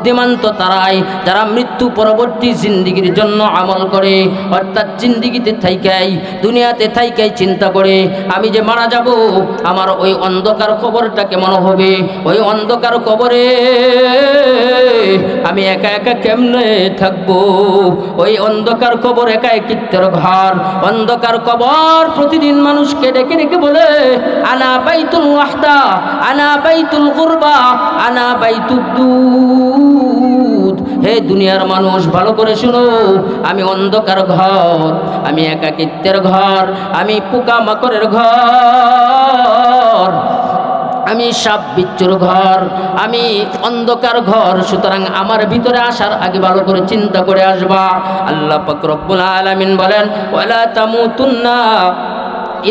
বুদ্ধিমান তো তারাই যারা মৃত্যু পরবর্তী জিন্দেগির জন্য আমল করে, অর্থাৎ জিন্দেগিতে থাইকাই দুনিয়াতে থাইকাই চিন্তা করে আমি যে মারা যাব আমার ওই অন্ধকার কবরটা কেমন হবে, ওই অন্ধকার কবরে আমি একা একা কেমনে থাকবো, ওই অন্ধকার কবর একাকিত্বের ঘর, অন্ধকার কবর প্রতিদিন মানুষকে ডেকে ডেকে বলে আনা বাইতুল ওয়াহদা, আনা বাইতুল গুরবা, আনা বাইতুদ দুদ। হে দুনিয়ার মানুষ ভালো করে শুনো, আমি অন্ধকার ঘর, আমি একাকিত্বের ঘর, আমি পোকামাকড়ের ঘর, আমি সাপ বিচ্ছুর ঘর, আমি অন্ধকার ঘর। সুতরাং আমার ভিতরে আসার আগে ভালো করে চিন্তা করে আসবা। আল্লাহ পাক রব্বুল আলামিন বলেন ওয়ালা তামুতুন্না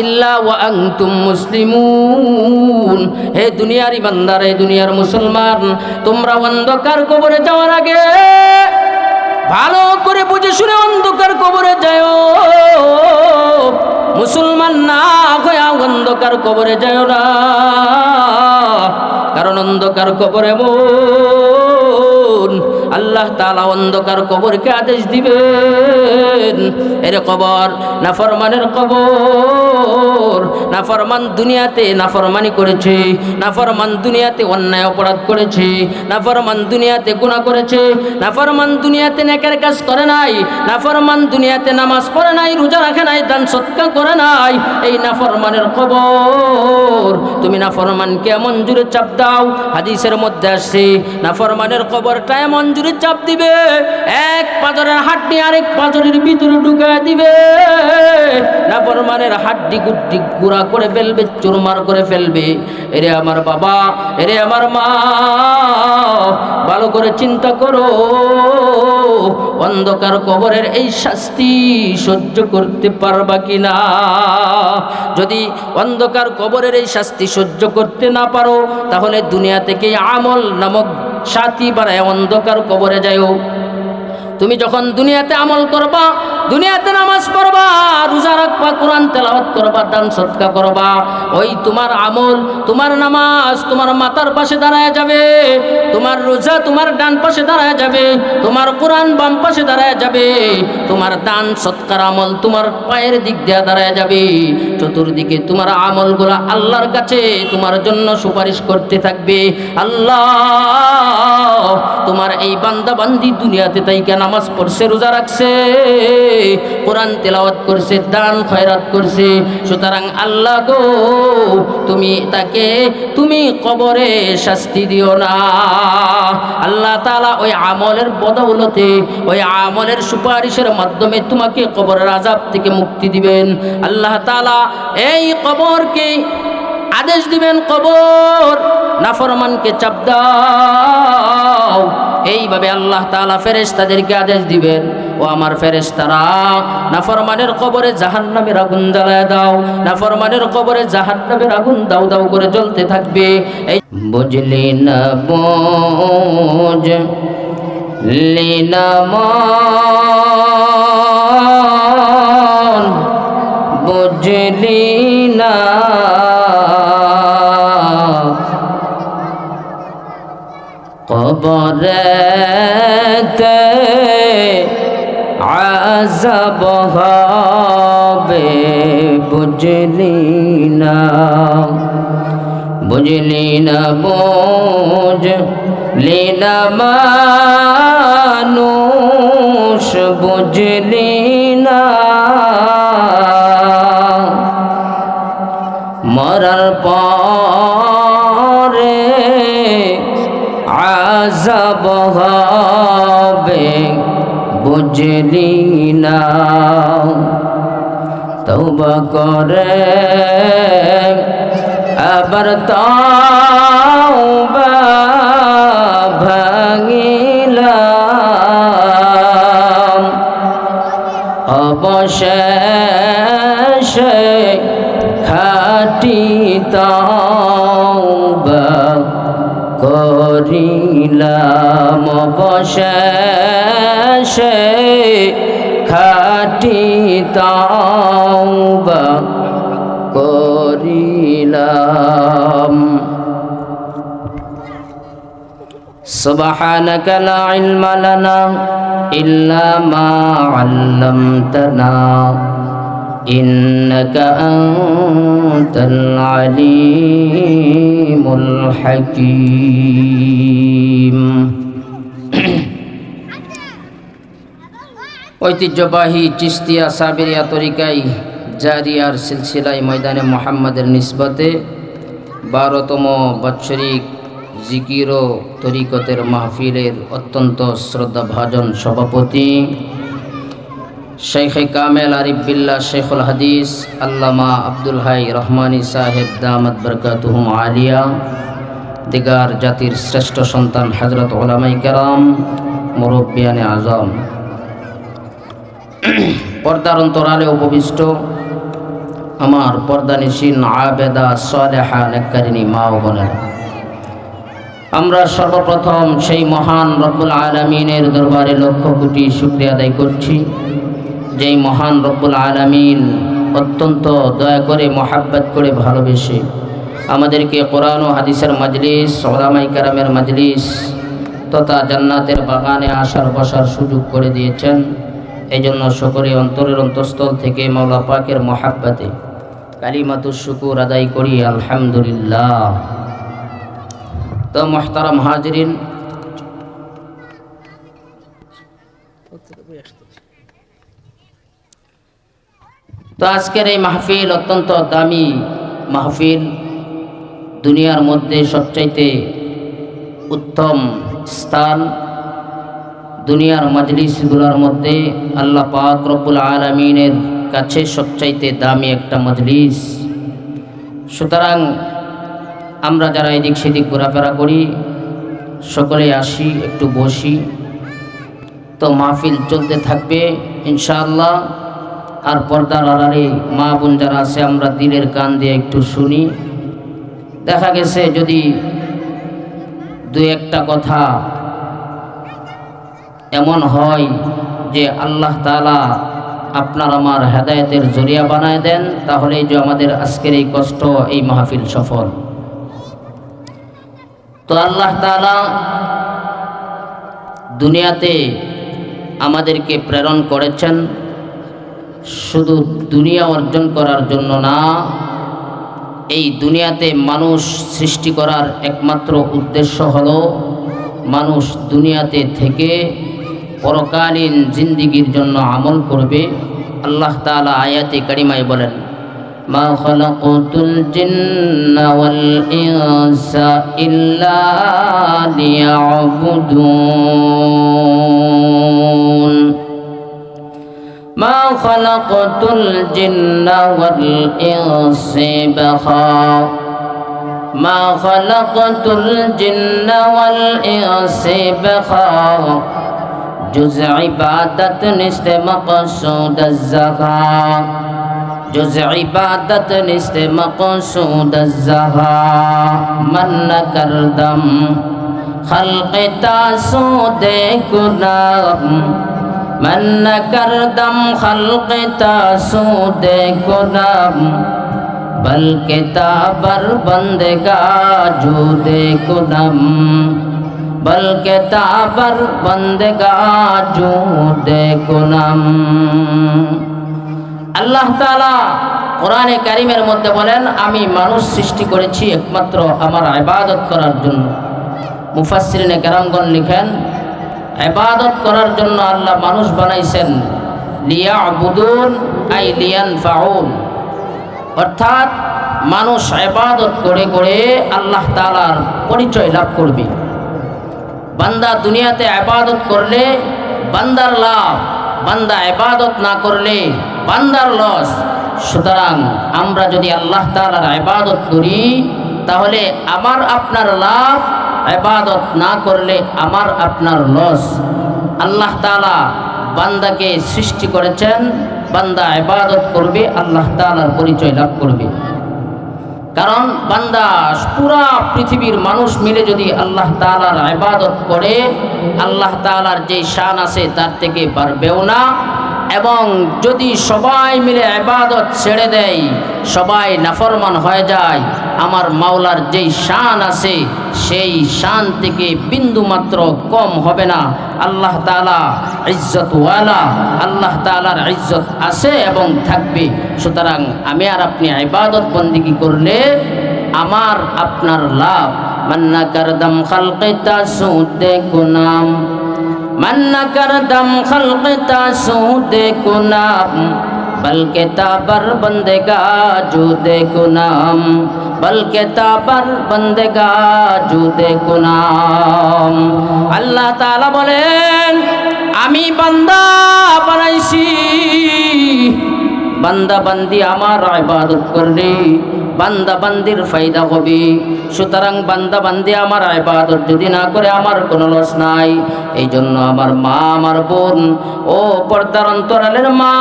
ইল্লা ওয়া আনতুম মুসলিমুন। হে দুনিয়ার ইমানদার, হে দুনিয়ার মুসলমান, তোমরা অন্ধকার কবরে যাওয়ার আগে ভালো করে বুঝে শুনে অন্ধকার কবরে যাও। মুসলমান না হয়ে অন্ধকার কবরে যায় না, কারণ অন্ধকার কবরে আল্লাহ তাআলা অন্ধকার কবরকে আদেশ দিবেন, এর কবর নাফরমানের কবর। নাফরমান দুনিয়াতে নাফরমানি করেছে, নাফরমান দুনিয়াতে অন্যায় অপরাধ করেছে, নাফরমান দুনিয়াতে গুনাহ করেছে, নাফরমান দুনিয়াতে নেকের কাজ করে নাই, নাফরমান দুনিয়াতে নামাজ পড়ে নাই, রোজা রাখে নাই, দান সদকা করে নাই। এই নাফরমানের কবর তুমি নাফরমানকে এমন জোরে চাপ দাও, হাদিসের মধ্যে আসছে নাফরমানের কবরটা এমন জোরে চাপ দিবে এক পাঁজরের হাড্ডি আরেক পাঁজরের ভিতরে ঢুকায় দিবে, নাফরমানের হাড্ডি গুড্ডি গুঁড়া করে ফেলবে, চুরমার করে ফেলবে। এরে আমার বাবা, এরে আমার মা, ভালো করে চিন্তা করো, অন্ধকার কবরের এই শাস্তি সহ্য করতে পারবা কিনা? যদি অন্ধকার কবরের এই শাস্তি সহ্য করতে না পারো, তাহলে দুনিয়া থেকে আমল নামক সাথী বানায় অন্ধকার কবরে যাও। তুমি যখন দুনিয়াতে আমল করবা, দুনিয়াতে নামাজ পড়বা, রোজা রাখবা, কোরআন তেলাওয়াত করবা, দান সদকা করবা, ওই তোমার আমল, তোমার নামাজ তোমার মাথার পাশে দাঁড়ায় যাবে, তোমার রোজা তোমার ডান পাশে দাঁড়ায় যাবে, তোমার কোরআন বাম পাশে দাঁড়ায় যাবে, তোমার দান সৎকার আমল তোমার পায়ের দিক দিয়ে দাঁড়ায় যাবে। চতুর্দিকে তোমার আমলগুলো আল্লাহর কাছে তোমার জন্য সুপারিশ করতে থাকবে। আল্লাহ তোমার এই বান্দা বান্দি দুনিয়াতে তাই কেন নামাজ পড়ছে, রোজা রাখছে, কোরআন তেলাওয়াত করছে, দান খয়রাত করছে, সুতরাং আল্লাহ গো তুমি তাকে তুমি কবরে শাস্তি দিও না। আল্লাহ তাআলা ওই আমলের বদৌলতে, ওই আমলের সুপারিশের মাধ্যমে তোমাকে কবরের আযাব থেকে মুক্তি দিবেন। আল্লাহ তাআলা এই কবরকে আদেশ দিবেন, কবর নাফরমানকে চাপ দাও। এইভাবে আল্লাহ তাআলা ফেরেশতাদেরকে আদেশ দিবেন, ও আমার ফেরেশতারা নাফরমানের কবরে জাহান্নামের আগুন জ্বালায় দাও, নাফরমানের কবরে জাহান্নামের আগুন দাও দাও করে জ্বলতে থাকবে। এই বুঝলি না বুঝলি না মন, বুঝলি না কবরেতে আযাব হবে, বুঝলি না, বুঝলি না বুঝলি না মানুষ, বুঝলি না মরার পরে আযাব হবে, বুঝলি না। তওবা করে আবার তওবা ভাঙিলাম, অবশেষে খাঁটি তওবা করিলাম, অবশেষে খাঁটি তওবা করিলাম। سبحانك لا علم لنا إلا ما علمتنا إنك أنت العليم الحكيم ঐতিহ্যবাহী চিশতিয়া সাবিরিয়া তরিকায় জারিয়ার সিলসিলায় ময়দানে মুহাম্মাদের নিসবতে 12তম বাৎসরিক জিকির ও তরিকতের মাহফিলের অত্যন্ত শ্রদ্ধাভাজন সভাপতি শেখ কামেল আরিফ বিল্লাহ শেখুল হাদিস আল্লামা আব্দুল হাই রহমানী সাহেব দামাত বরকাতুহুম আলিয়া, দিগার জাতির শ্রেষ্ঠ সন্তান হযরত উলামায়ে কেরাম, মুরব্বিয়ানে আজম, পর্দার অন্তরালে উপবিষ্ট আমার পর্দানিশীন আবেদা সালেহা নেককারিনী মা ও বোনেরা, আমরা সর্বপ্রথম সেই মহান রব্বুল আলামিনের দরবারে লক্ষ কোটি শুকরিয়া আদায় করছি, যেই মহান রব্বুল আলামিন অত্যন্ত দয়া করে মহাব্বত করে ভালোবেসে আমাদেরকে কোরআন ও হাদিসের মাজলিস, উলামায়ে কেরামের মাজলিস তথা জান্নাতের বাগানে আসার বসার সুযোগ করে দিয়েছেন। এই জন্য সকলে অন্তরের অন্তঃস্থল থেকে মাওলা পাকের মহাব্বতে কালিমাতুশ শুকুর আদায় করি আলহামদুলিল্লাহ। তো মুহতারাম হাজিরিন, তো আজকের এই মাহফিল অত্যন্ত দামি মাহফিল, দুনিয়ার মধ্যে সবচাইতে উত্তম স্থান, দুনিয়ার মজলিসগুলোর মধ্যে আল্লাহ পাক রব্বুল আলামিনের কাছে সবচাইতে দামি একটা মজলিস। সুতরাং আমরা যারা এদিক সেদিক ঘোরাফেরা করি সকলে আসি, একটু বসি, তো মাহফিল চলতে থাকবে ইনশাআল্লাহ। আর পর্দার আড়ালে মা বোন যারা আছে আমরা দিলের কান দিয়ে একটু শুনি। দেখা গেছে যদি দু একটা কথা এমন হয় যে আল্লাহ তাআলা আপনার আমার হেদায়েতের জরিয়া বানায় দেন, তাহলে যে আমাদের আজকের এই কষ্ট, এই মাহফিল সফল। তো আল্লাহ তাআলা দুনিয়াতে আমাদেরকে প্রেরণ করেছেন শুধু দুনিয়া অর্জন করার জন্য না, এই দুনিয়াতে মানুষ সৃষ্টি করার একমাত্র উদ্দেশ্য হলো মানুষ দুনিয়াতে থেকে পরকালীন জিন্দিগির জন্য আমল করবে। আল্লাহ তাআলা আয়াতে কারিমায় বলেন, মা খালাকুতুল জিন্না ওয়াল ইনসা ইল্লা লিয়াবুদুন, মা খালাকুতুল জিন্না ওয়াল ইনসা মা খালাকুতুল জিন্না ওয়াল ইনসা जुज़ इबादत निस्त मक़सूद ज़हा, जुज़ इबादत निस्त मक़सूद ज़हा, मन न करदम खल्क़ तासूद गुनाह, मन न करदम खल्क़ तासूद गुनाह, बल्कि ताबर बंदगा जूदे कुदम, बल्कि ताबर बंदगा जूदे कुनम। আল্লাহ তাআলা কোরআনে কারীমের মধ্যে বলেন, আমি মানুষ সৃষ্টি করেছি একমাত্র আমার ইবাদত করার জন্য। মুফাসসিরিনে কেরামগণ লিখেন, ইবাদত করার জন্য আল্লাহ মানুষ বানাইছেন, লিয়াবুদুন আই লিয়ানফাউন, অর্থাৎ মানুষ ইবাদত করে করে আল্লাহ তাআলার পরিচয় লাভ করবে। বান্দা দুনিয়াতে ইবাদত করলে বান্দার লাভ, বান্দা ইবাদত না করলে বান্দার লস। সুতরাং আমরা যদি আল্লাহ তাআলার ইবাদত করি তাহলে আমার আপনার লাভ, ইবাদত না করলে আমার আপনার লস। আল্লাহ তাআলা বান্দাকে সৃষ্টি করেছেন, বান্দা ইবাদত করবে, আল্লাহ তাআলার পরিচয় লাভ করবে। কারণ বান্দা পুরা পৃথিবীর মানুষ মিলে যদি আল্লাহ তাআলার ইবাদত করে, আল্লাহ তাআলার যে শান আছে তার থেকে পারবেও না। এবং যদি সবাই মিলে ইবাদত ছেড়ে দেয়, সবাই নাফরমান হয়ে যায়, আমার মাওলার যেই শান আছে সেই শান থেকে বিন্দু মাত্র কম হবে না। আল্লাহ তাআলা ইজ্জতওয়ালা, আল্লাহ তাআলার ইজ্জত আছে এবং থাকবে। সুতরাং আমি আর আপনি ইবাদত বন্দেগী করলে আমার আপনার লাভ। মান্না করদম খালকে তাসুদে কুনাম, মান্না করদম খালকে তাসুদে কুনাম, বলকে তাবার বন্দেগা জুদে কুনাম, বলকে তাবার বন্দেগা জুদে কুনাম। আল্লাহ তাআলা বলেন আমি বান্দা বানাইছি, বান্দা বান্দি আমার ইবাদত করলে বান্দা বান্দির ফায়দা হবে। সুতরাং বান্দা বান্দি আমার ইবাদত যদি না করে আমার কোনো লস নাই। এই জন্য আমার মা, আমার বোন, ও পর্দার অন্তরালের মা,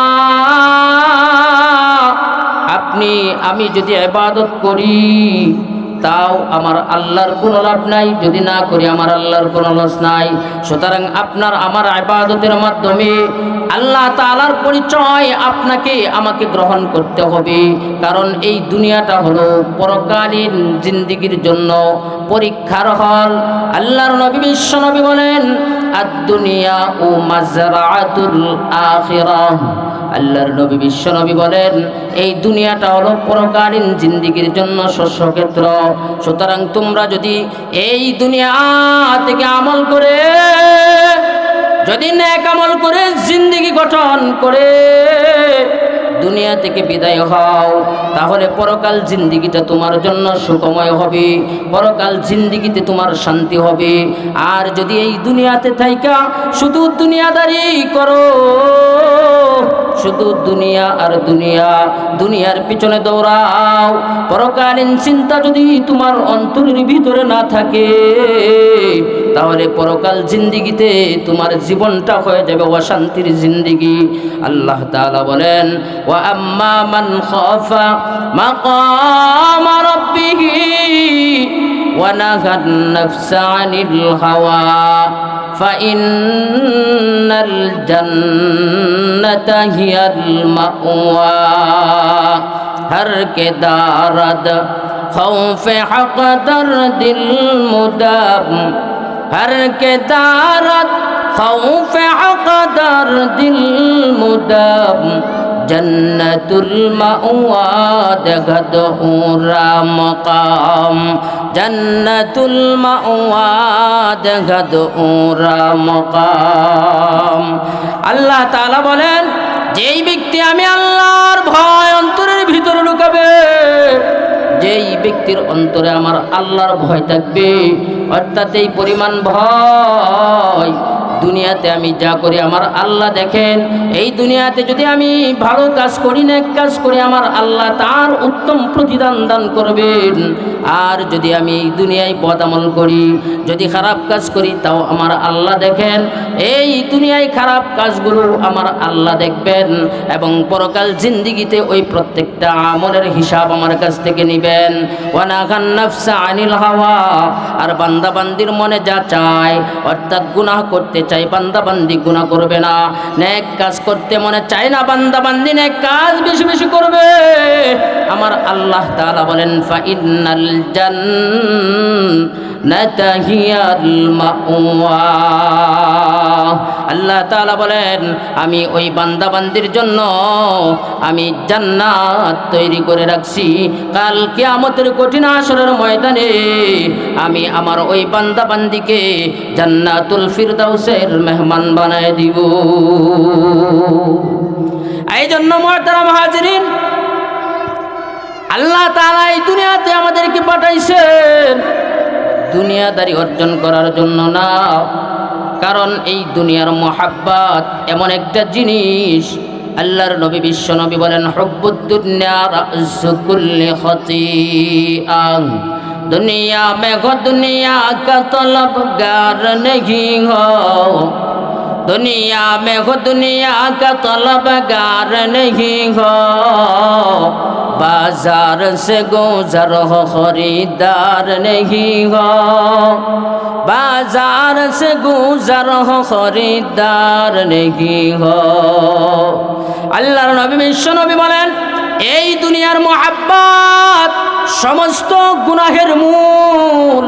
আপনি আমি যদি ইবাদত করি তাও আমার আল্লাহর কোনো লাভ নাই, যদি না করি আমার আল্লাহর কোনো লস নাই। সুতরাং আপনার আমার ইবাদতের মাধ্যমে আল্লাহ তাআলার পরিচয় আপনাকে আমাকে গ্রহণ করতে হবে। কারণ এই দুনিয়াটা হলো পরকালীন জিন্দেগির জন্য পরীক্ষার হল। আল্লাহর নবী বিশ্ব নবী বলেন আদ-দুনিয়া ও মাজরাআতুল আখিরাহ। আল্লাহর নবী বিশ্ব নবী বলেন এই দুনিয়াটা হলো পরকালীন জিন্দেগির জন্য শস্যক্ষেত্র। সুতরাং তোমরা যদি এই দুনিয়া থেকে আমল করে, যদি নেক আমল করে জিন্দেগি গঠন করে দুনিয়া থেকে বিদায় হও, তাহলে পরকাল জিন্দেগিটা তোমার জন্য সুখময় হবে, পরকাল জিন্দেগিতে তোমার শান্তি হবে। আর যদি এই দুনিয়াতে থাইকা শুধু দুনিয়াদারি করো, শুধু দুনিয়া আর দুনিয়া, দুনিয়ার পিছনে দৌড়াও, পরকালীন চিন্তা যদি তোমার অন্তরের ভিতরে না থাকে, তাহলে পরকাল জিন্দেগিতে তোমার জীবনটা হয়ে যাবে অশান্তির জিন্দেগি। আল্লাহ তাআলা বলেন ওয়া আম্মা মান খাফা মাকাম রাব্বিহি ওয়া নাহান নাফসা আনিল হাওয়া ফাইন্নাল জান্নাতা হিয়াল মাওয়া। হর কে দারদ খৌফে হক দরদিল মুদাম, हर के दारत खौफ हक दर्दिल मुदम, जन्नतुल मअवा दगद ऊरा मकाम, जन्नतुल मअवा दगद ऊरा मकाम। আল্লাহ তাআলা বলেন যেই ব্যক্তি আমি আল্লাহর ভয় অন্তরের ভিতরে ঢুকাবে, যেই ব্যক্তির অন্তরে আমার আল্লাহর ভয় থাকবে, অর্থাৎ এই পরিমাণ ভয়, দুনিয়াতে আমি যা করি আমার আল্লাহ দেখেন। এই দুনিয়াতে যদি আমি ভালো কাজ করি, নেক কাজ করি, আমার আল্লাহ তার উত্তম প্রতিদান দান করবেন। আর যদি আমি এই দুনিয়ায় বদআমল করি, যদি খারাপ কাজ করি, তাও আমার আল্লাহ দেখেন। এই দুনিয়ায় খারাপ কাজগুলো আমার আল্লাহ দেখবেন এবং পরকাল জিন্দেগিতে ওই প্রত্যেকটা আমলের হিসাব আমার কাছ থেকে নেবেন। ওয়া নাহান নাফসা আনিল হাওয়া, আর বান্দা বান্দির মনে যা চায়, অর্থাৎ গুনাহ করতে চাই বান্দা বান্দি গুনাহ করবে না, নেক কাজ করতে মনে চায় না বান্দা বান্দি নেক কাজ বেশি বেশি করবে। আমার আল্লাহ তাআলা বলেন ফাইন্নাল জান্নাতা হিয়াল মাওয়া। আল্লাহ তাআলা বলেন আমি ওই বান্দা বান্দির জন্য আমি জান্নাত তৈরি করে রাখছি। কাল কিয়ামতের কঠিন হাসরের ময়দানে আমি আমার ওই বান্দা বান্দিকে জান্নাতুল ফিরদাউসের মেহমান বানায় দিব। এই জন্য মুহতারাম হাজিরিন, আল্লাহ তাআলা এই দুনিয়াতে আমাদেরকে পাঠাইছেন দুনিয়াদারি অর্জন করার জন্য না। কারণ এই দুনিয়ার মোহাব্বত এমন একটা জিনিস, আল্লাহর নবী বিশ্ব নবী বলেন হুব্বুদ দুনিয়া রা'সু কুল্লি খতিআ, दुनिया में हो दुनिया का तलबगार नहीं हो, दुनिया में हो दुनिया का तलबगार नहीं हो, बाजार से गुजर हो खरीदार नहीं हो, बाजार से गुजर हो खरीदार नहीं हो। আল্লাহর নবী বিশ্ব নবী বলেন এই দুনিয়ার মোহাব্বত সমস্ত গুনাহের মূল।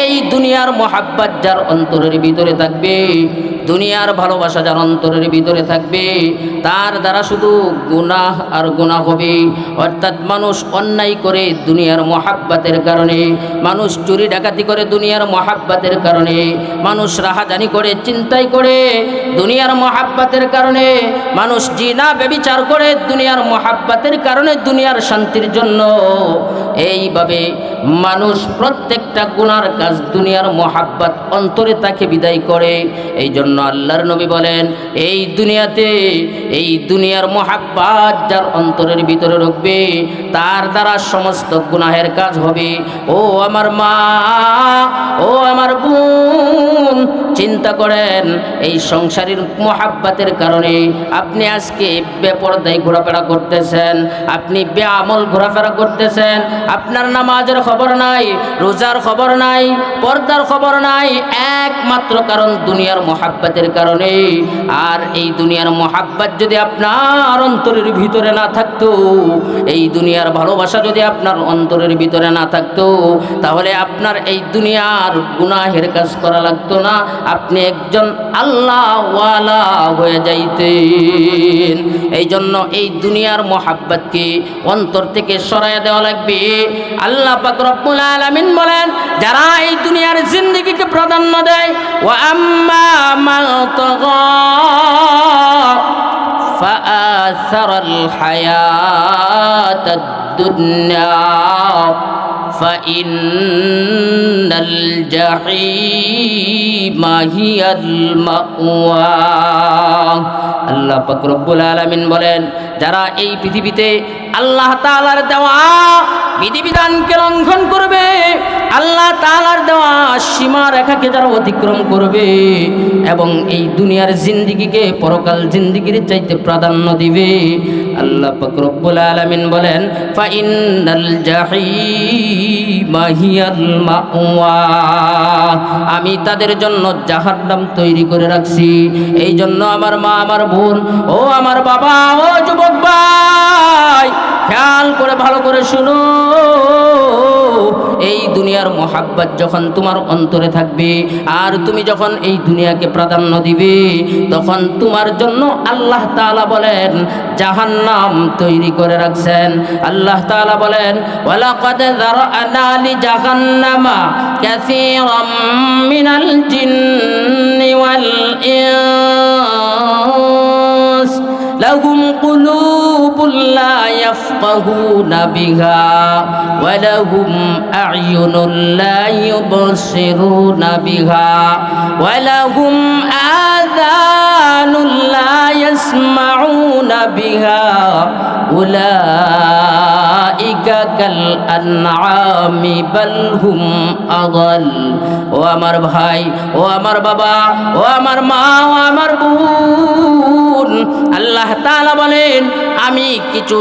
এই দুনিয়ার মোহাব্বত যার অন্তরের ভিতরে থাকবে, দুনিয়ার ভালোবাসা যার অন্তরের ভিতরে থাকবে, তার দ্বারা শুধু গুনাহ আর গুনাহ হবে। অর্থাৎ মানুষ অন্যায় করে দুনিয়ার মোহাব্বতের কারণে, মানুষ চুরি ডাকাতি করে দুনিয়ার মোহাব্বতের কারণে, মানুষ রাহাজানি করে চিন্তাই করে দুনিয়ার মোহাব্বতের কারণে, মানুষ জিনা ব্যভিচার করে দুনিয়ার মোহাব্বতের কারণে, দুনিয়ার শান্তির জন্য। এইভাবে মানুষ প্রত্যেকটা গুনার কাজ দুনিয়ার মোহাব্বত অন্তরে তাকে বিদায় করে। এই জন্য আল্লাহর নবী বলেন, এই দুনিয়াতে এই দুনিয়ার মোহাব্বত যার অন্তরের ভিতরে ঢুকবে, তার দ্বারা সমস্ত গুনাহের কাজ হবে। ও আমার মা, ও আমার বোন, চিন্তা করেন এই সংসারের মোহাব্বতের কারণে আপনি আজকে বেপরদায় ঘোরাফেরা করতেছেন, আপনি বেআমল ঘোরাফেরা করতেছেন, আপনার নামাজের খবর নাই, রোজার খবর নাই, পর্দার খবর নাই, একমাত্র কারণ দুনিয়ার মোহাব্বতের কারণে। আর এই দুনিয়ার মোহাব্বত যদি আপনার অন্তরের ভিতরে না থাকতো, এই দুনিয়ার ভালোবাসা যদি আপনার অন্তরের ভিতরে না থাকতো, তাহলে আপনার এই দুনিয়ার গুনাহের কাজ করা লাগতো না, আপনি একজন আল্লাহওয়ালা হয়ে যাইতেন। এই জন্য এই দুনিয়ার মোহাব্বতকে অন্তর থেকে সরাইয়া দেওয়া লাগবে। আল্লাহ পাক রব্বুল আলামিন বলেন, যারা এই দুনিয়ার জিন্দেগিকে প্রাধান্য দেয়, ওয়া আম্মা মান তাগা ফাআসারাল হায়াতাদ দুনিয়া ফাইন্নাল জাহিমা হিয়াল মাওয়া। আল্লাহ পাক রব্বুল আলামিন বলেন, যারা এই পৃথিবীতে আল্লাহ তাআলার দেওয়া বিধিবিধানকে লঙ্ঘন করবে, আল্লাহ তাআলার দেওয়া সীমা রেখাকে যারা অতিক্রম করবে এবং এই দুনিয়ার জিন্দেগিকে পরকাল জিন্দেগির চাইতে প্রাধান্য দিবে, আল্লাহ পাক রব্বুল আলামিন বলেন, ফাইন্নাল জাহিমা হিয়াল মাওয়া, আমি তাদের জন্য জাহান্নাম তৈরি করে রাখছি। এই জন্য আমার মা, আমার বোন, ও আমার বাবা, ও যুবক ভাই, খেয়াল করে ভালো করে শুনো। এই দুনিয়ার মোহাব্বত যখন তোমার অন্তরে থাকবে আর তুমি যখন এই দুনিয়াকে প্রাধান্য দিবে, তখন তোমার জন্য আল্লাহ তাআলা বলেন জাহান্নাম তৈরি করে রাখছেন। আল্লাহ তাআলা বলেন, ওয়ালাকাদ যারা'না লিজাহান্নামা কাসীরাম মিনাল জিন্নি ওয়াল ইনস লাহুম কুলুবুন লা ইয়াফকাহুনা বিহা ওয়া লাহুম আ'য়ুনুন লা ইউবসিরুনা বিহা ওয়া লাহুম আযানুন লা ইয়াসমাউনা বিহা উলাইকা কাল আনআমি বাল হুম আযাল। ও আমার ভাই, ও আমার বাবা, ও আমার মা, ও আমার বোন, আল্লাহ তাআলা বলেন, আমি কিছু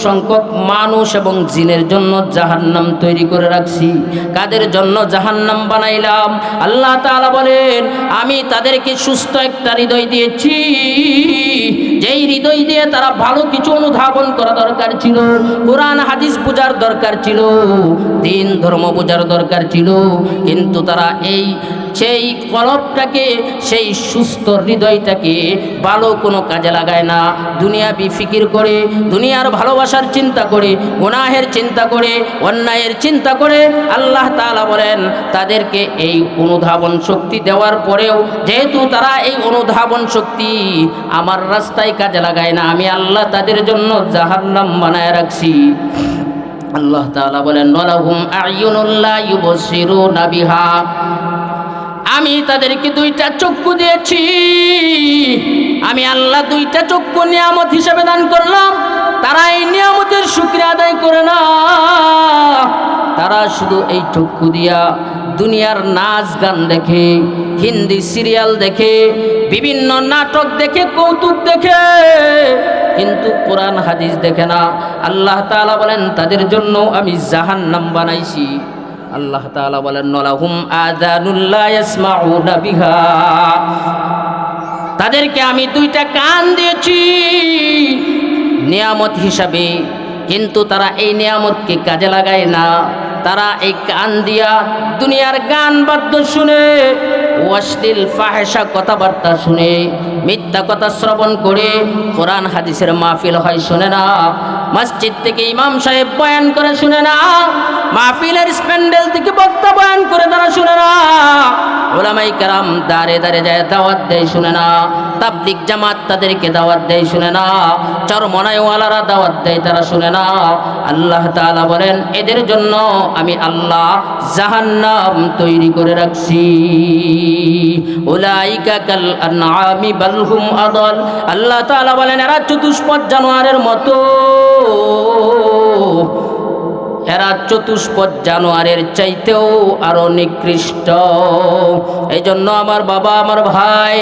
সংখ্যক মানুষ এবং জিনের জন্য জাহান্নাম তৈরি করে রাখছি। কাদের জন্য জাহান্নাম বানাইলাম? আল্লাহ তাআলা বলেন, আমি তাদেরকে সুস্থ একটা হৃদয় দিয়েছি, যেই হৃদয় দিয়ে তারা ভালো কিছু অনুধাবন করা দরকার ছিল, কোরআন হাদিস বোঝার দরকার ছিল, দিন ধর্ম বোঝার দরকার ছিল, কিন্তু তারা সেই কলবটাকে, সেই সুস্থ হৃদয়টাকে ভালো কোনো কাজে লাগায় না, দুনিয়াবি ফিকির করে, দুনিয়ার ভালোবাসার চিন্তা করে, গুনাহের চিন্তা করে, অন্যায়ের চিন্তা করে। আল্লাহ তাআলা বলেন, তাদেরকে এই অনুধাবন শক্তি দেওয়ার পরেও যেহেতু তারা এই অনুধাবন শক্তি আমার রাস্তায় কাজে লাগায় না, আমি আল্লাহ তাদের জন্য জাহান্নাম বানায় রাখছি। আল্লাহ তাআলা বলেন, ওয়ালাহুম আ'য়ুনুন লা ইউবসিরুনা বিহা, আমি তাদেরকে দুইটা চক্ষু দিয়েছি। আমি আল্লাহ দুইটা চক্ষু নিয়ামত হিসেবে দান করলাম, তারা এই নিয়ামতের শুকরিয়া আদায় করে না। তারা শুধু এই চক্ষু দিয়া দুনিয়ার নাচ গান দেখে, হিন্দি সিরিয়াল দেখে, বিভিন্ন নাটক দেখে, কৌতুক দেখে, কিন্তু কোরআন হাদিস দেখে না। আল্লাহ তাআলা বলেন, তাদের জন্য আমি জাহান্নাম বানাইছি। আল্লাহ তাআলা বলেন, লাহুম আযানুন লা ইয়াসমাউনা বিহা, তাদেরকে আমি দুইটা কান দিয়েছি নিয়ামত হিসাবে। কিন্তু তারা এই নিয়ামতকে কাজে লাগায় না। তারা এই কান দিয়া দুনিয়ার গান বাদ্য শুনে, অশ্লীল ফাহেসা কথাবার্তা শুনে, মিথ্যা কথা শ্রবণ করে, কোরআন হাদিসের মাহফিল হয় শুনে না, মসজিদ থেকে ইমাম সাহেব বয়ান করে শুনে না, মাহফিলের স্প্যান্ডেল থেকে বক্তা বয়ান করে তারা শুনে না, উলামায়ে কেরাম দাঁড়ে দাঁড়ে যায় দাওয়াত দেয় শুনে না, তাবলিগ জামাত তাদেরকে দাওয়াত দেয় শুনে না, চরমনাইওয়ালারা দাওয়াত দেয় তারা শুনে না। আল্লাহ তাআলা বলেন, এদের জন্য আমি আল্লাহ জাহান্নাম তৈরি করে রাখছি। উলাইকা কাল আনআমি বাল হুম আদাল। আল্লাহ তাআলা বলেন, এরা চতুষ্পদ জানোয়ারের মতো, এরা চতুষ্পদ জানোয়ারের চাইতেও আরো নিকৃষ্ট। এই জন্য আমার বাবা, আমার ভাই,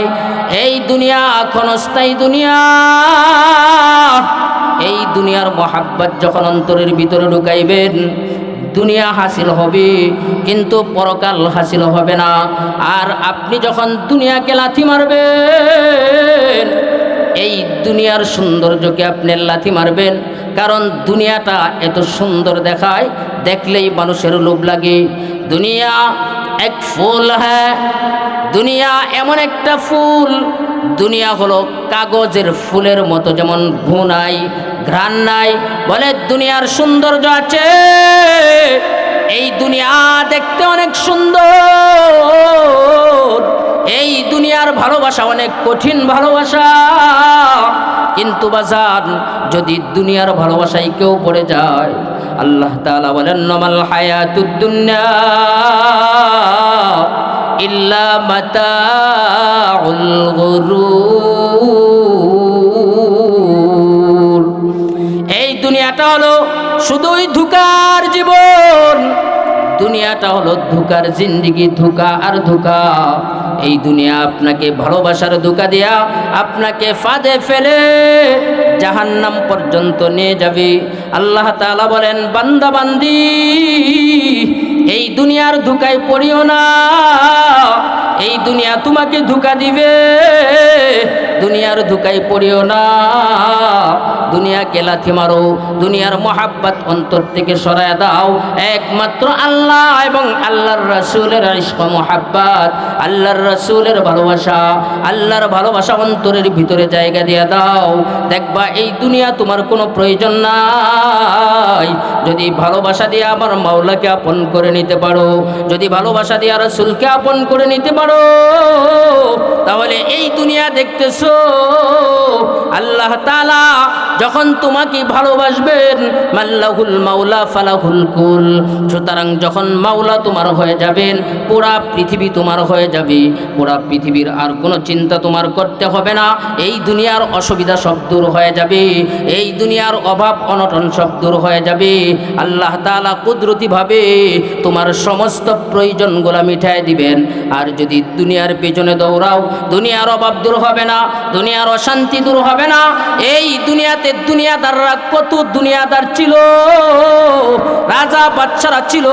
এই দুনিয়া ক্ষণস্থায়ী দুনিয়া। এই দুনিয়ার মহাব্বত যখন অন্তরের ভিতরে ঢুকাইবেন, দুনিয়া হাসিল হবে কিন্তু পরকাল হাসিল হবে না। আর আপনি যখন দুনিয়াকে লাথি মারবেন, এই দুনিয়ার সৌন্দর্যকে আপনি লাথি মারবেন, কারণ দুনিয়াটা এত সুন্দর দেখায়, দেখলেই মানুষের লোভ লাগে। দুনিয়া এক ফুল হ্যাঁ, দুনিয়া এমন একটা ফুল, দুনিয়া হলো কাগজের ফুলের মতো, যেমন ভু নাই, ঘ্রাণ নাই। বলে দুনিয়ার সৌন্দর্য আছে, এই দুনিয়া দেখতে অনেক সুন্দর, এই দুনিয়ার ভালোবাসা অনেক কঠিন ভালোবাসা। কিন্তু বাজার যদি দুনিয়ার ভালোবাসায় কেউ পড়ে যায়, আল্লাহ তাআলা বলেন, নমাল হায়াতুদ দুনিয়া ইল্লা মাতাউল গুরুর। এই দুনিয়াটা হলো শুধুই ধোঁকার জীবন, দুনিয়াটা হলো ধোঁকার জিন্দেগি, ধোঁকা আর ধোঁকা। এই দুনিয়া আপনাকে ভালোবাসার ধোঁকা দিয়া আপনাকে ফাঁদে ফেলে জাহান্নাম পর্যন্ত নিয়ে যাবে। আল্লাহ তাআলা বলেন, বান্দা বান্দি, এই দুনিয়ার ধোঁকায় পড়িও না, এই দুনিয়া তোমাকে ধোঁকা দিবে, দুনিয়ার ধোঁকায় পড়িও না, দুনিয়াকে লাথি মারো, দুনিয়ার মহাব্বত অন্তর থেকে সরায় দাও। একমাত্র আল্লাহ এবং আল্লাহর রাসূলের ইশক মহাব্বত, আল্লাহর রাসূলের ভালোবাসা, আল্লাহর ভালোবাসা অন্তরের ভিতরে জায়গা দিয়ে দাও। দেখবা এই দুনিয়া তোমার কোনো প্রয়োজন নাই। যদি ভালোবাসা দিয়ে আমার মাওলাকে আপন করে নিতে পারো, যদি ভালোবাসা দিয়ে রাসূলকে আপন করে নিতে পারো, তাহলে এই দুনিয়া দেখতেছো, আল্লাহ তাআলা যখন তোমাকে ভালোবাসবেন, মাল্লাহুল মাওলা ফালাহুল কুল। সুতরাং যখন মাওলা তোমার হয়ে যাবেন, পুরা পৃথিবী তোমার হয়ে যাবে, পুরা পৃথিবীর আর কোনো চিন্তা তোমার করতে হবে না। এই দুনিয়ার অসুবিধা সব দূর হয়ে যাবে, এই দুনিয়ার অভাব অনটন সব দূর হয়ে যাবে। আল্লাহ তাআলা কুদরতিভাবে তোমার সমস্ত প্রয়োজনগুলো মিটায় দিবেন। আর যদি দুনিয়ার পেছনে দৌড়াও, দুনিয়ার অভাব দূর হবে না, দুনিয়ার অশান্তি দূর হবে না। এই দুনিয়াতে দুনিয়াদাররা কত দুনিয়াদার ছিল, রাজা বাদশারা ছিল,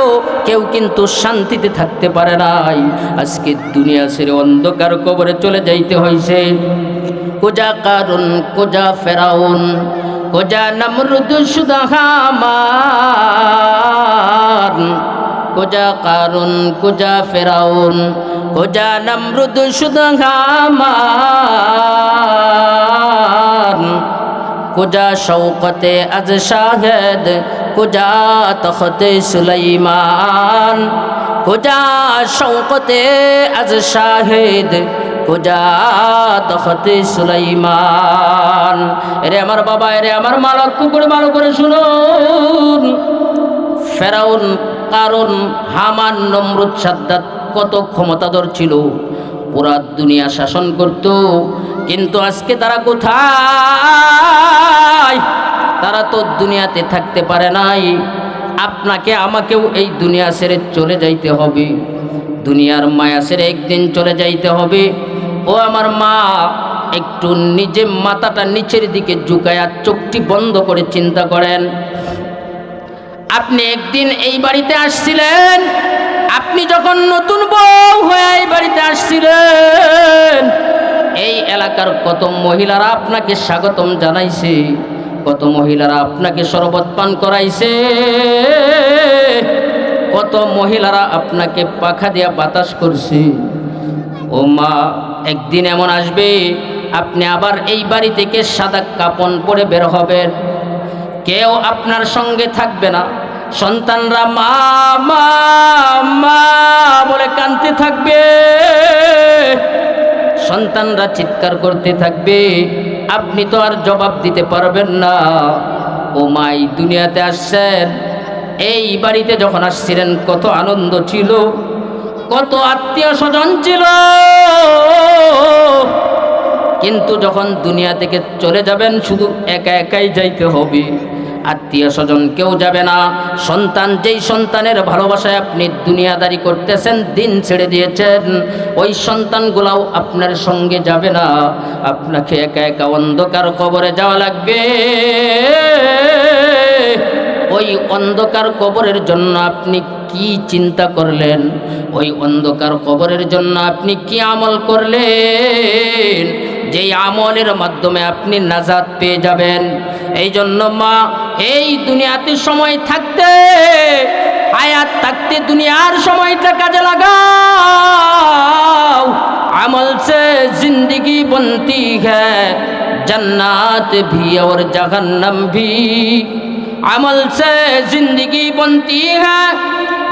কেউ কিন্তু শান্তিতে থাকতে পারে নাই। আজকে দুনিয়া ছেড়ে অন্ধকার কবরে চলে যাইতে হয়েছে। কোজা কারুন, কোজা ফেরাউন, কোজা নমরুদ শুধু হামান, কোজা কারুন, কোজা ফেরাউন, কোজা নমরুদ শুধু হামান, কোজা শৌকতে আজ শাহেদ, কোজা তখতে সুলাইমান, কোজা শৌকতে আজ শাহেদ, কোজা তখতে সুলাইমান। এরে আমার বাবা, এরে আমার মা, লক্ষ্য করে ভালো করে শুনুন। ফেরাউন, কারুন, হামান, নমরুদ, সাদ্দাত কত ক্ষমতাধর ছিল, পুরা দুনিয়া শাসন করত। কিন্তু আজকে তারা কোথায়? তারা তো দুনিয়াতে থাকতে পারে নাই। আপনাকে আমাকেও এই দুনিয়া ছেড়ে চলে যাইতে হবে, দুনিয়ার মায়া ছেড়ে একদিন চলে যাইতে হবে। ও আমার মা, একটু নিজে মাথাটা নিচের দিকে ঝুঁকায়া চোখটি বন্ধ করে চিন্তা করেন। আপনি একদিন এই বাড়িতে আসছিলেন, আপনি যখন নতুন বউ হয়ে এই বাড়িতে আসছিলেন, এই এলাকার কত মহিলারা আপনাকে স্বাগতম জানাইছে, কত মহিলারা আপনাকে শরবত পান করাইছে, কত মহিলারা আপনাকে পাখা দিয়া বাতাস করছে। ও মা, একদিন এমন আসবে আপনি আবার এই বাড়ি থেকে সাদা কাপড় পরে বের হবেন, কেউ আপনার সঙ্গে থাকবে না। সন্তানরা মা মা মা বলে কাঁদতে থাকবে, সন্তানরা চিৎকার করতে থাকবে, আপনি তো আর জবাব দিতে পারবেন না। ও মা, এই দুনিয়াতে আসছেন, এই বাড়িতে যখন আসছিলেন কত আনন্দ ছিল, কত আত্মীয় স্বজন ছিল, কিন্তু যখন দুনিয়া থেকে চলে যাবেন শুধু একা একাই যাইতে হবে, আত্মীয় স্বজন কেউ যাবে না। সন্তান, যেই সন্তানের ভালোবাসায় আপনি দুনিয়াদারি করতেছেন, দিন ছেড়ে দিয়েছেন, ওই সন্তানগুলাও আপনার সঙ্গে যাবে না। আপনাকে একা একা অন্ধকার কবরে যাওয়া লাগবে। ওই অন্ধকার কবরের জন্য আপনি কি চিন্তা করলেন? ওই অন্ধকার কবরের জন্য আপনি কি আমল করলেন, যেই আমলের মাধ্যমে আপনি নাজাত পেয়ে যাবেন? এই জন্য মা, এই দুনিয়াতে সময় থাকতে, হায়াত থাকতে দুনিয়ার সময়টা কাজে লাগাও। আমল সে জিंदगी बनती है, जन्नत भी और जहन्नम भी। अमल से जिंदगी बनती है,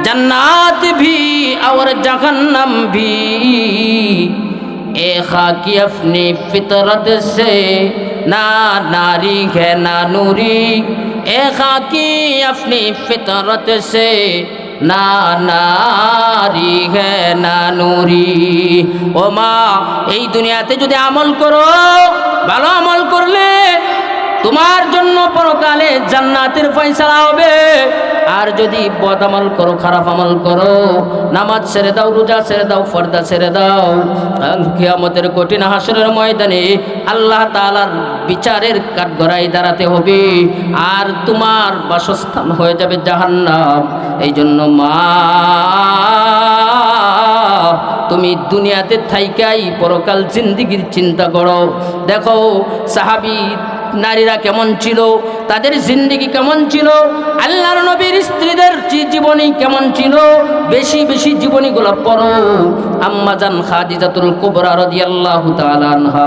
जन्नत भी और जहन्नम भी। ए खाकी अपनी फितरत से, ना नारी है ना नूरी। ए खाकी अपनी फितरत से, না নারী হে না নুরি। ও মা, এই দুনিয়াতে যদি আমল করো, ভালো আমল করলে তোমার জন্য পরকালে জান্নাতের ফয়সালা হবে। আর যদি বদ আমল করো, খারাপ আমল করো, নামাজ ছেড়ে দাও, রোজা ছেড়ে দাও, পর্দা ছেড়ে দাও, কিয়ামতের কঠিন হাসরের ময়দানে আল্লাহ তাআলার বিচারের কাঠগড়ায় দাঁড়াতে হবে, আর তোমার বাসস্থান হয়ে যাবে জাহান্নাম। এই জন্য মা, তুমি দুনিয়াতে থাইকাই পরকাল জিন্দিগির চিন্তা করো। দেখো সাহাবী নারীরা কেমন ছিল, তাদের জিন্দেগি কেমন ছিল, আল্লাহর নবীর স্ত্রীদের জীবনী কেমন ছিল। বেশি বেশি জীবনীগুলো পড়ো। আম্মা জান খাদিজাতুল কুবরা রাদিয়াল্লাহু তাআলা আনহা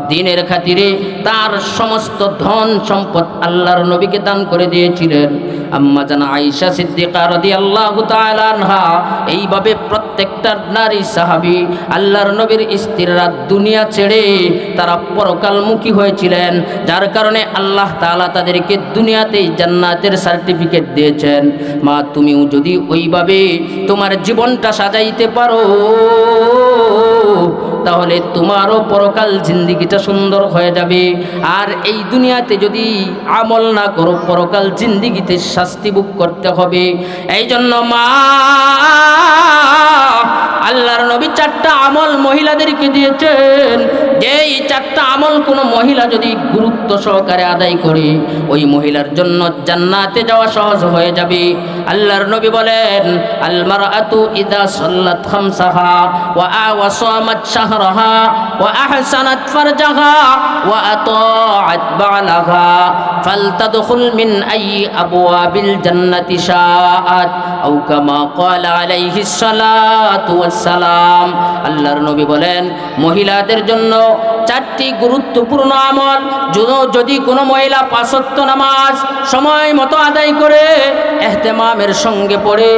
দ্বীনের খাতিরে তার সমস্ত ধন সম্পদ আল্লাহর নবীকে দান করে দিয়েছিলেন। আম্মা জান আয়েশা সিদ্দিকা রাদিয়াল্লাহু তাআলা আনহা, এইভাবে প্রত্যেকটা নারী সাহাবী আল্লাহর নবীর স্ত্রীরা দুনিয়া ছেড়ে তারা পরকালমুখী হয়েছিলেন, যার কারণে আল্লাহ তাআলা তাদেরকে দুনিয়াতেই জান্নাতের সার্টিফিকেট দিয়েছেন। মা, তুমিও যদি ওইভাবে তোমার জীবনটা সাজাইতে পারো, তাহলে তোমারও পরকাল জিন্দিগিটা সুন্দর হয়ে যাবে। আর এই দুনিয়াতে যদি আমল না করো, পরকাল জিন্দিগিতে শাস্তি ভোগ করতে হবে। এই জন্য মা, আল্লাহর নবী 4টা আমল মহিলাদেরকে দিয়েছেন। যেই 4টা আমল কোনো মহিলা যদি গুরুত্ব সহকারে আদায় করে, ওই মহিলার জন্য জান্নাতে যাওয়া সহজ হয়ে যাবে। আল্লাহর নবী বলেন, আল মারআতু ইযা সাল্লাত খামসাহা ওয়া সামাত শাহরাহা ওয়া আহসানাত ফারজাহা ওয়া আতাআত বালাহা ফালতাদখুল মিন আইয়ি আবওয়াবিল জান্নাতি শাআত আও কামা ক্বালা আলাইহিস সালাতু ওয়াস সালাম। আল্লাহর নবী বলেন, মহিলাদের জন্য 4টি গুরুত্বপূর্ণ আমল, যদি কোনো মহিলা 5 ওয়াক্ত নামাজ সময় মতো আদায় করে, ইহতিমামের সঙ্গে পড়ে,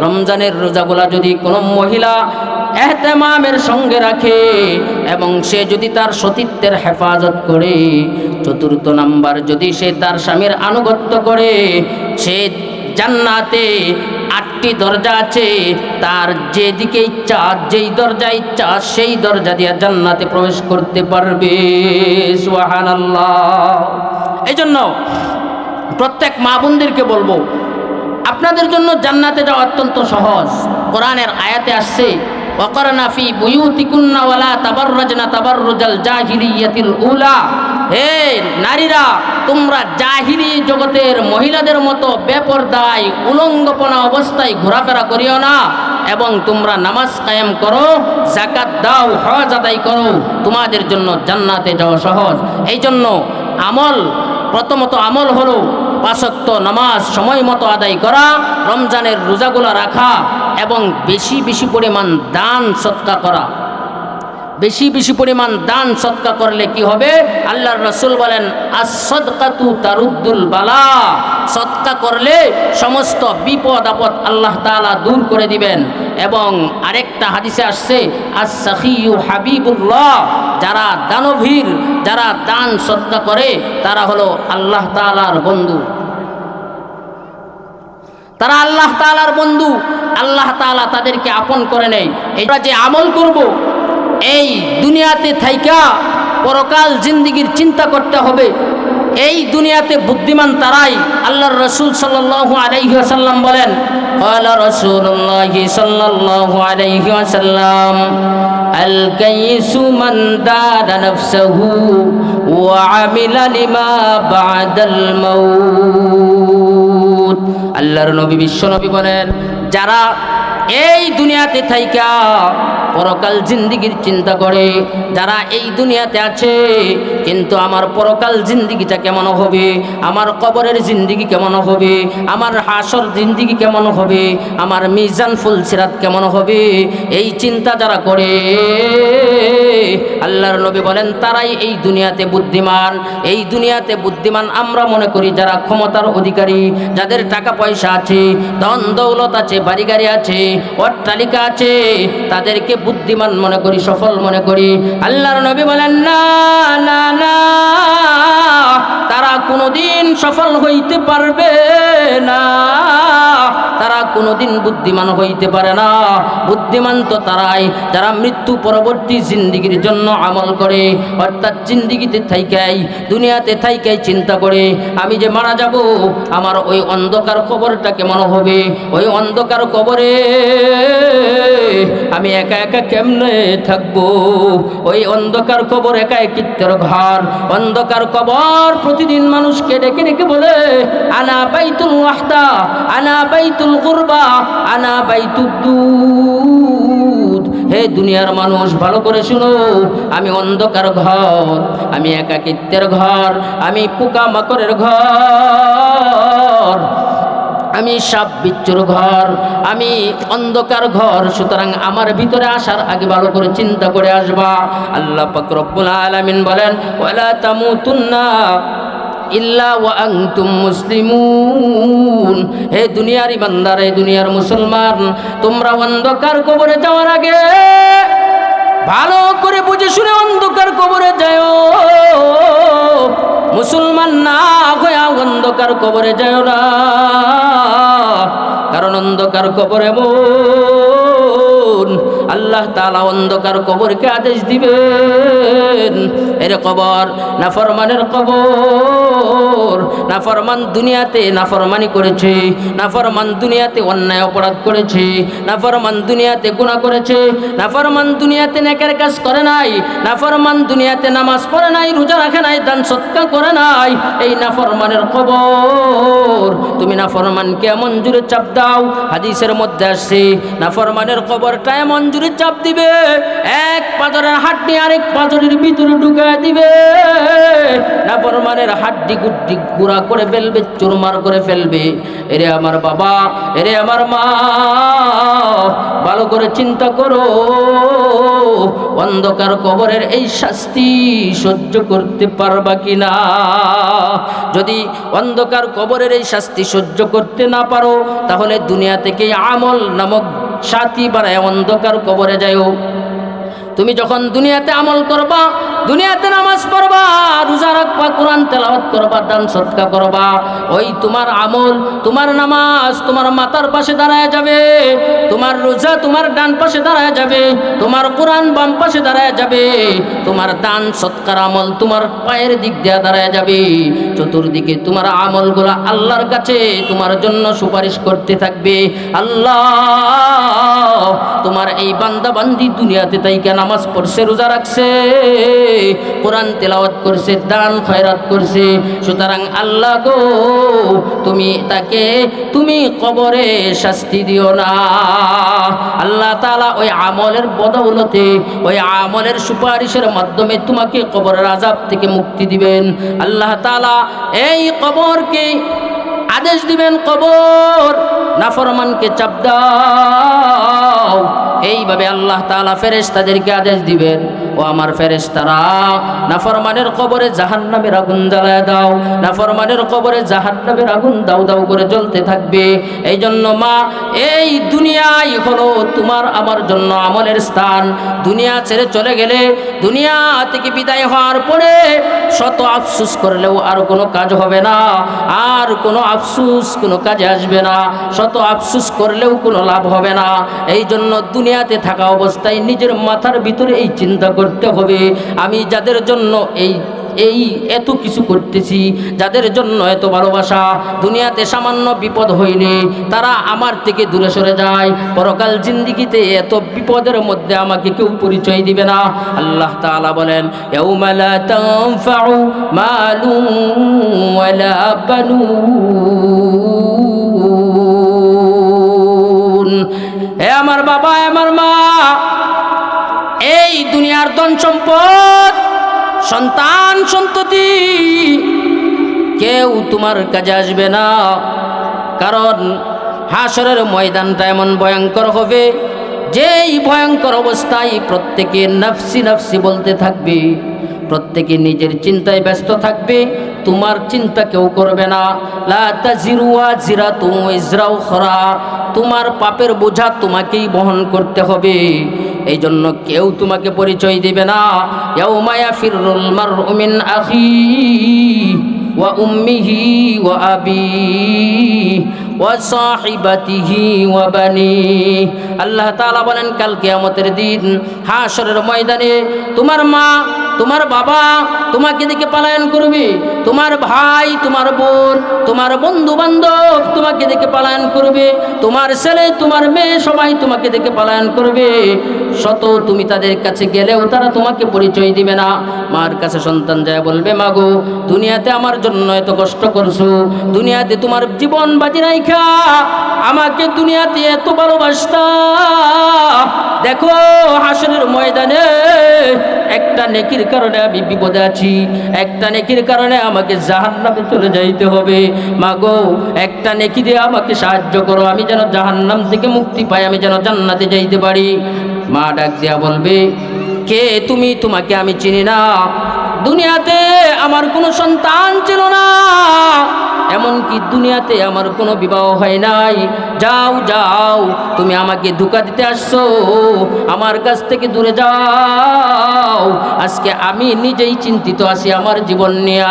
রমজানের রোজাগুলা যদি কোনো মহিলা ইহতিমামের সঙ্গে রাখে, এবং সে যদি তার সতীত্বের হেফাজত করে, 4র্থ নাম্বার যদি সে তার স্বামীর আনুগত্য করে, সে জান্নাতে 8টি দরজা আছে, তার যেদিকে ইচ্ছা, যেই দরজা ইচ্ছা, সেই দরজা দিয়ে জান্নাতে প্রবেশ করতে পারবে। সুবহানাল্লাহ। এই জন্য প্রত্যেক মা বোনদেরকে বলবো, আপনাদের জন্য জান্নাতে যাওয়া অত্যন্ত সহজ। কোরআনের আয়াতে আসছে, ওয়াকারনা ফি বুয়ুতিকুন্না ওয়ালা তাবাররাজনা তাবাররুজাল জাহিলিয়াতিল উলা। হে নারীরা, তোমরা জাহিলি জগতের মহিলাদের মতো বেপরদায় উলঙ্গপনা অবস্থায় ঘোরাফেরা করিও না, এবং তোমরা নামাজ কায়েম করো, যাকাত দাও, হজ আদায় করো, তোমাদের জন্য জান্নাতে যাওয়া সহজ। এই জন্য আমল প্রথমত আমল হলো 5 ওয়াক্ত নামাজ সময় মতো আদায় করা, রমজানের রোজাগুলো রাখা এবং বেশি বেশি পরিমাণ দান সদকা করা। বেশি বেশি পরিমাণ দান সদকা করলে কি হবে? আল্লাহর রাসূল বলেন আস-সাদকাতু তারুদ্দুল বালা, সদকা করলে সমস্ত বিপদ আপদ আল্লাহ তাআলা দূর করে দিবেন। এবং আরেকটা হাদিসে আসছে আস-সাখিয়ু হাবিবুল্লাহ, যারা দানবীর, যারা দান সদকা করে তারা হলো আল্লাহ তাআলার বন্ধু, তারা আল্লাহ তাআলার বন্ধু। আল্লাহ তাআলা তাদেরকে আপন করে নেয়। আমরা যে আমল করব এই দুনিয়াতে থাইকা পরকাল জিন্দেগির চিন্তা করতে হবে। এই দুনিয়াতে বুদ্ধিমান তারাই। আল্লাহর রাসূল সাল্লাল্লাহু আলাইহি ওয়াসাল্লাম বলেন, ক্বালা রাসূলুল্লাহ সাল্লাল্লাহু আলাইহি ওয়াসাল্লাম আল কাইসু মান দানা নাফসাহু ওয়া আমিলা লিমা বা'দাল মাউত। আল্লাহর নবী বিশ্ব নবী বলেন, যারা এই দুনিয়াতে থাইকা পরকাল জিন্দেগির চিন্তা করে, যারা এই দুনিয়াতে আছে কিন্তু আমার পরকাল জিন্দেগিটা কেমন হবে, আমার কবরের জিন্দেগি কেমন হবে, আমার হাসর জিন্দেগি কেমন হবে, আমার মিজান ফুলসিরাত কেমন হবে, এই চিন্তা যারা করে আল্লাহর নবী বলেন তারাই এই দুনিয়াতে বুদ্ধিমান। এই দুনিয়াতে বুদ্ধিমান আমরা মনে করি যারা ক্ষমতার অধিকারী, যাদের টাকা পয়সা আছে, ধন দৌলত আছে, বাড়ি গাড়ি আছে, অট্টালিকা আছে, তাদেরকে বুদ্ধিমান মনে করি, সফল মনে করি। আল্লাহর নবী বলেন না না না, তারা কোনোদিন সফল হইতে পারবে না, তারা কোনোদিন বুদ্ধিমান হইতে পারে না। বুদ্ধিমান তো তারাই যারা মৃত্যু পরবর্তী জিন্দেগির জন্য আমল করে, অর্থাৎ জিন্দেগিতে থাইকাই, দুনিয়াতে থাইকাই চিন্তা করে আমি যে মারা যাব, আমার ওই অন্ধকার কবরটা কেমন হবে, ওই অন্ধকার কবরে আমি একা একা কেমনে থাকবো, ওই অন্ধকার কবর একাকিত্বের ঘর। অন্ধকার কবর প্রতিদিন মানুষকে ডেকে ডেকে বলে আনা বাইতুল ওয়াহদা, আনা বাইতুল গুরবা, আনা বাইতুদ দুদ। হে দুনিয়ার মানুষ ভালো করে শুনো, আমি অন্ধকার ঘর, আমি একাকিত্বের ঘর, আমি পোকামাকড়ের ঘর, আমি সাপ বিচ্ছুর ঘর, আমি অন্ধকার ঘর। সুতরাং আমার ভিতরে আসার আগে ভালো করে চিন্তা করে আসবা। আল্লাহ পাক রব্বুল আলামিন বলেন ওয়ালা তামুতুন্না ইল্লা ওয়া আনতুম মুসলিমুন। হে দুনিয়ার ইমানদার, হে দুনিয়ার মুসলমান, তোমরা অন্ধকার কবরে যাওয়ার আগে ভালো করে বুঝে শুনে অন্ধকার কবরে যাও। মুসলমান না হয়ে অন্ধকার কবরে যাও না, কারণ অন্ধকার কবরে আল্লাহ তাআলা অন্ধকার কবরকে আদেশ দিবেন, এর কবর নাফরমানের কবর। নাফরমান দুনিয়াতে নাফরমানি করেছে, নাফরমান দুনিয়াতে অন্যায় অপরাধ করেছে, নাফরমান দুনিয়াতে গুনাহ করেছে, নাফরমান দুনিয়াতে নেকের কাজ করে নাই, নাফরমান দুনিয়াতে নামাজ পড়ে নাই, রোজা রাখে নাই, দান সদকা করে নাই। এই নাফরমানের কবর তুমি নাফরমানকে এমন জোরে চাপ দাও, হাদিসের মধ্যে আসছে নাফরমানের কবরটা এমন জোরে চাপ দিবে, এক পাঁজরের হাড্ডি আরেক পাঁজরের ভিতরে ঢুকায় দিবে, নাফরমানের হাড্ডি গুড্ডি গুঁড়া করে ফেলবে, চুরমার করে ফেলবে। এরে আমার বাবা, এরে আমার মা, ভালো করে চিন্তা করো, অন্ধকার কবরের এই শাস্তি সহ্য করতে পারবা কিনা? যদি অন্ধকার কবরের এই শাস্তি সহ্য করতে না পারো, তাহলে দুনিয়া থেকে আমল নামক সাথী বানায় অন্ধকার কবরে যাও। তুমি যখন দুনিয়াতে আমল করবা, দুনিয়াতে নামাজ পড়বা, রোজা রাখবা, কোরআন তেলাওয়াত করবা, দান সদকা করবা, ওই তোমার আমল, তোমার নামাজ তোমার মাথার পাশে দাঁড়ায় যাবে, তোমার রোজা তোমার ডান পাশে দাঁড়ায় যাবে, তোমার কোরআন বাম পাশে দাঁড়ায় যাবে, তোমার দান সৎকার আমল তোমার পায়ের দিক দিয়ে দাঁড়ায় যাবে। চতুর্দিকে তোমার আমলগুলো আল্লাহর কাছে তোমার জন্য সুপারিশ করতে থাকবে। আল্লাহ তোমার এই বান্দা বান্দি দুনিয়াতে তাই কেন নামাজ পড়ছে, রোজা রাখছে, কোরআন তেলাওয়াত করছে, দান খয়রাত করছে। সুতরাং আল্লাহ গো, তুমি কবরে শাস্তি দিও না। আল্লাহ তাআলা ওই আমলের বদৌলতে, ওই আমলের সুপারিশের মাধ্যমে তোমাকে কবরের আযাব থেকে মুক্তি দিবেন। আল্লাহ তাআলা এই কবরকে আদেশ দিবেন, কবর নাফরমানকে চাপ দাও। এইভাবে আল্লাহ তাআলা ফেরেশতাদেরকে আদেশ দিবেন, ও আমার ফেরেশতারা, নাফরমানের কবরে জাহান্নামের আগুন জ্বালায় দাও, নাফরমানের কবরে জাহান্নামের আগুন দাউ দাউ করে জ্বলতে থাকবে। এই জন্য মা, এই দুনিয়াই হলো তোমার আমার জন্য আমলের স্থান। দুনিয়া ছেড়ে চলে গেলে, দুনিয়া থেকে বিদায় হওয়ার পরে শত আফসোস করলেও আর কোনো কাজ হবে না, আর কোনো আফসোস কোনো কাজে আসবে না, শত আফসোস করলেও কোনো লাভ হবে না। এই জন্য দুনিয়াতে থাকা অবস্থায় নিজের মাথার ভিতরে এই চিন্তা করতে হবে, আমি যাদের জন্য এই এত কিছু করতেছি, যাদের জন্য এত ভালোবাসা, দুনিয়াতে সামান্য বিপদ হইলে তারা আমার থেকে দূরে সরে যায়, পরকাল জিন্দিগিতে এত বিপদের মধ্যে আমাকে কেউ পরিচয় দিবে না। আল্লাহ তাআলা বলেন, ইয়াউমা লা তানফাউ মালুন ওয়ালা বানুন। হে আমার বাবা, আমার মা, এই দুনিয়ার ধন সম্পদ, সন্তান সন্ততি কেউ তোমার কাজে আসবে না। কারণ হাসরের ময়দানটা এমন ভয়ঙ্কর হবে, যেই ভয়ঙ্কর অবস্থায় প্রত্যেকে নফসি নফসি বলতে থাকবে, প্রত্যেকে নিজের চিন্তায় ব্যস্ত থাকবে, তোমার চিন্তা কেউ করবে না। লা তাজিরু ওয়াজিরাতুন ওয়িজরা উখরা, তোমার পাপের বোঝা তোমাকেই বহন করতে হবে। এই জন্য কেউ তোমাকে পরিচয় দিবে না। ইয়াউমা ইয়াফিরুল মারউ মিন আখিহি ওয়া উম্মিহি ওয়া আবিহি ওয়া সাহিবাতিহি ওয়া বানিহি। আল্লাহ তাআলা বলেন, কাল কিয়ামতের দিন হাশরের ময়দানে তোমার মা, তোমার বাবা তোমাকে দেখে পলায়ন করবে, তোমার ভাই, তোমার বোন, তোমার বন্ধু বান্ধব তোমাকে দেখে পলায়ন করবে, তোমার ছেলে, তোমার মেয়ে সবাই তোমাকে দেখে পলায়ন করবে। শত তুমি তাদের কাছে গেলেও তারা তোমাকে পরিচয় দিবে না। মার কাছে সন্তান যায় বলবে, মা গো, দুনিয়াতে আমার জন্য এত কষ্ট করছো, দুনিয়াতে তোমার জীবন বাজি রাইখা আমাকে দুনিয়াতে এত ভালোবাসতা, দেখো হাসরের ময়দানে একটা নেকির কারণে আমি বিপদে আছি, একটা নেকির কারণে আমাকে জাহান্নামে চলে যাইতে হবে। মা গো, একটা নেকি দিয়ে আমাকে সাহায্য করো, আমি যেন জাহান্নাম থেকে মুক্তি পাই, আমি যেন জান্নাতে যাইতে পারি। মা ডাক দিয়া বলবে, কে তুমি? তোমাকে আমি চিনি না। দুনিয়াতে আমার কোনো সন্তান ছিল না, এমনকি দুনিয়াতে আমার কোনো বিবাহ হয় নাই। যাও যাও, তুমি আমাকে ধোঁকা দিতে আসছো, আমার কাছ থেকে দূরে যাও। আজকে আমি নিজেই চিন্তিত আছি আমার জীবন নিয়ে।